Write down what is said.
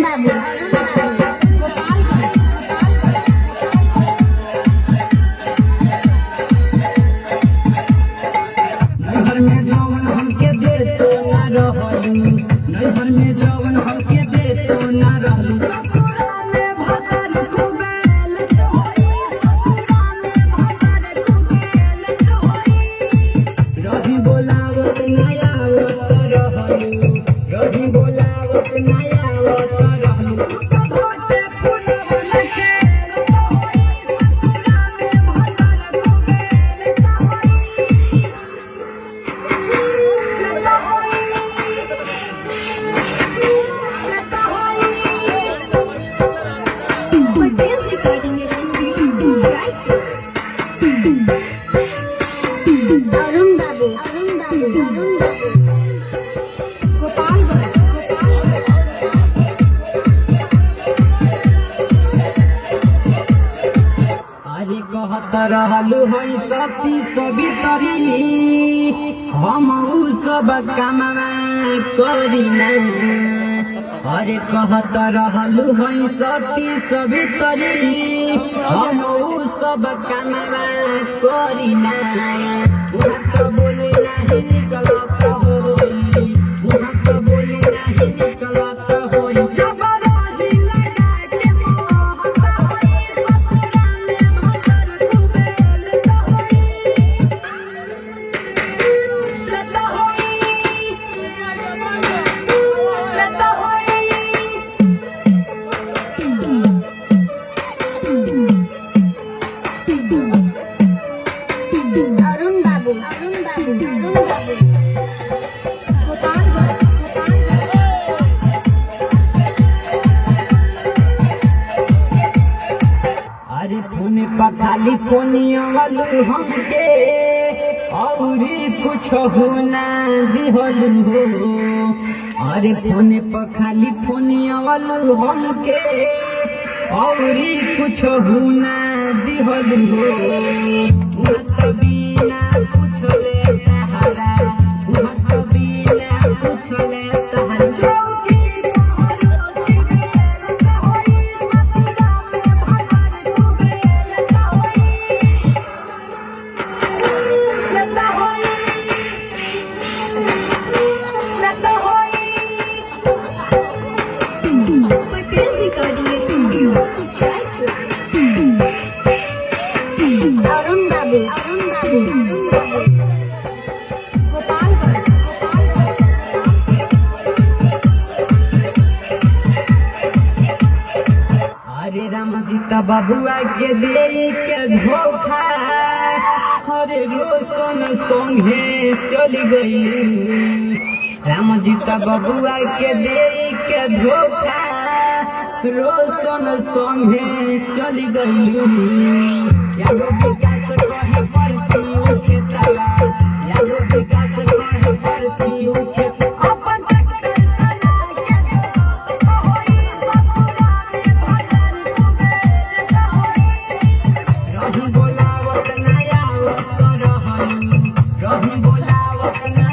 बाबू नैहर में जवन हमके दे तो ना रहलू, नैहर में जवन हमके दे तो ना रहलू। ससुरा में भतर खूबे लेत होई, ससुरा में भतर खूबे लेत होई। रही बोलावत ना आवत रहलू, रही बोलावत ना आवत रहलू। भोटे फुलवन के लेत होई, ससुरा में भतर खूबे लेत होई। Patel recording studio Jaipur. अरुण बाबू गोपालगंज अरे कहत रहलू हई सती सवितरी, हम उ सब कामवा करीना। अरे कहत रहलू हई सती सवितरी, हम उ सब कामवा करीना। उहाँ त बोली नाही निकलत होई, उहाँ त बोली नाही निकलत होई। जबरदस्ती लगा के मोहत होई, ससुरा में भतर खूबे लेत होई। लेत होई, लेत होई। अरुण बाबू गोपालगंज अरे फोन पर खाली फोनिया वालू हमके, औरी कुछ हो ना दिहलू हो। अरे फोन पर खाली फोनिया वालू हमके, औरी कुछ हो ना दिहलू हो। मत बिना पूछले तहरा, मत बिना पूछले तहरा। चौकी पहरोसी बेलत होई, ससुरा में भतर खूबे लेत होई। लेत होई, लेत होई। Patel recording studio Jaipur. अरुण बाबू गोपालगंज अरे राम जी का बबुआ के दे के धोखा, अरे रोशन संगे चली गई। राम जी का बबुआ के दे के धोखा, रोशन संगे चली गई। यादो विकास कहे पड़ती उखे तला, यादो विकास कहे पड़ती उखे अपन टक्कर चला के दोस्त होई, ससुरा में भतर खूबे लेत होई। रही बोलावत ना आवत रहलू, रही बोलावत ना